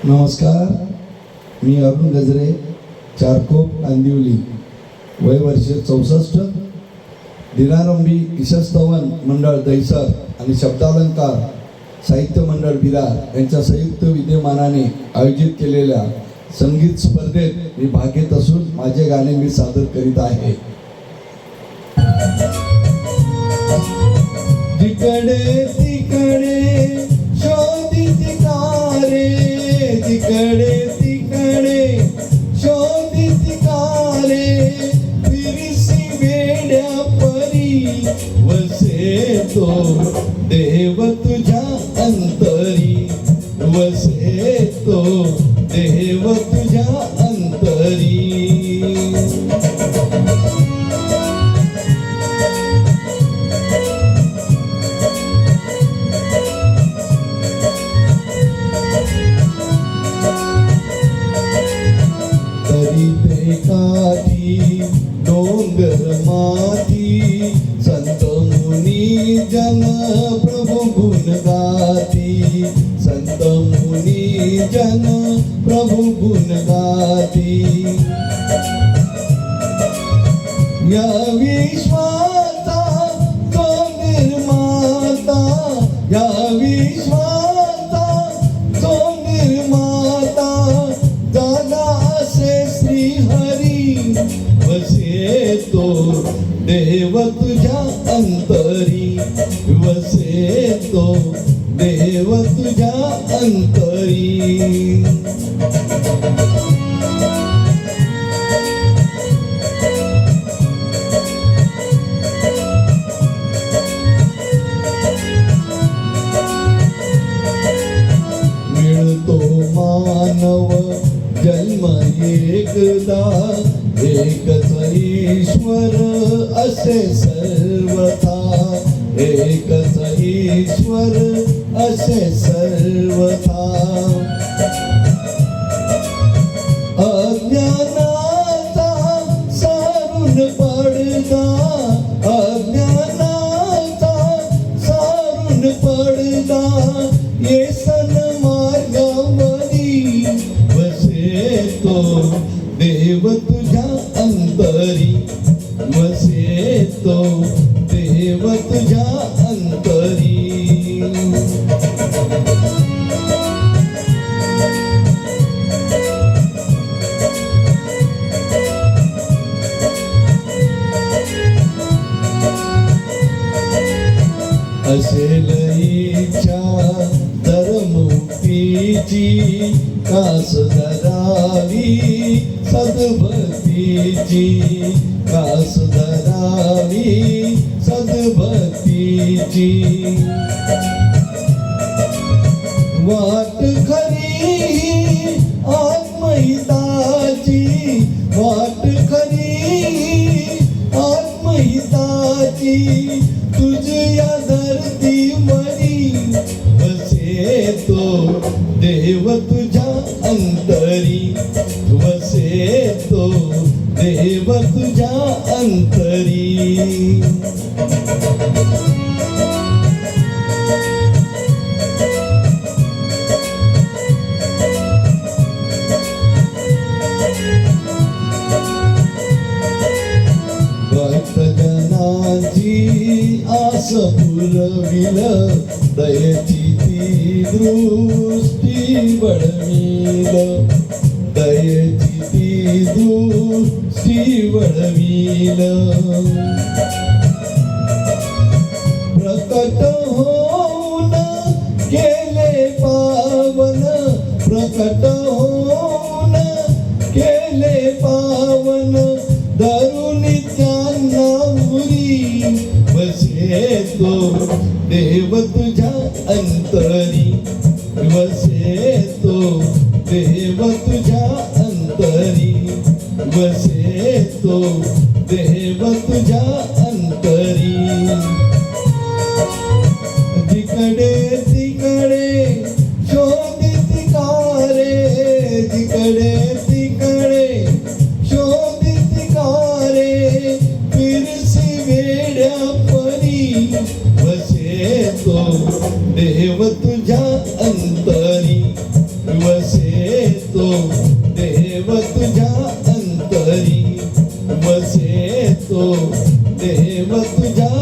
नमस्कार, मी अरुण गजरे, चारकोप अंदिवली, वय वर्ष 64. दिनारंभी ईशस्तवन मंडळ दैसर आणि शब्दालंकार साहित्य मंडळ विरार यांच्या संयुक्त विद्यमानाने आयोजित केलेल्या संगीत स्पर्धेत मी भाग घेत असून माझे गाणे मी सादर करीत आहे. जिकडे तिकडे शोधित कारे, जिकडे तिकडे शोधित कारे, फिरसी वेड्या परी वसे तो देव तुझ्या अंतरी, वसे तो देव तुझ्या अंतरी. काठी डोंगर माती संत मुनी जन प्रभु गुण गाती, संत मुनी जन प्रभु गुण गाती. या विश्वाचा तो निर्माता, या विश्वाचा तो निर्माता, दादा असे श्री हरी वसे तो देव तुझ्या अंतरी, वसे तो देव तुझ्या अंतरी. मिळतो मानव जन्म एकदा, एकच ईश्वर असे सर्वथा, एकच ईश्वर असे सर्वथा. अज्ञानाचा सारून पडदा, अज्ञानाचा सारून पडदा, येसन मार्गावरी वसे तो देव तुझ्या अंतरी, वसे तो देव तुझ्या अंतरी. असेल इच्छा तर मुक्तीची, कास धरावी सद्भक्तीची, कास धरावी सद्भक्तीची. वाट खरी आत्महिताची, वाट खरी आत्महिताची, तुझ्या धरतीवरी वसे तो देव तुझ्या अंतरी, वसे तो देव तुझ्या अंतरी. भक्तजनांची आस पुरविल, दयेची ती दृष्टी बळविल, दयेची ती दृष्टी बळविल. प्रकट होऊन केले पावन, प्रकट होऊन केले पावन, धरून त्यांना उरी वसे तो देव तुझ्या अंतरी, वसे तो देव तुझ्या अंतरी, वसे तो देव तुझ्या अंतरी. जिकडे तिकडे शोधित कारे, जिकडे तिकडे शोधित कारे, फिरसी वेड्या परी वसे तो देव तुझ्या अंतरी, वसे देव तुझ्या अंतरी वसे तो देव तुझ्या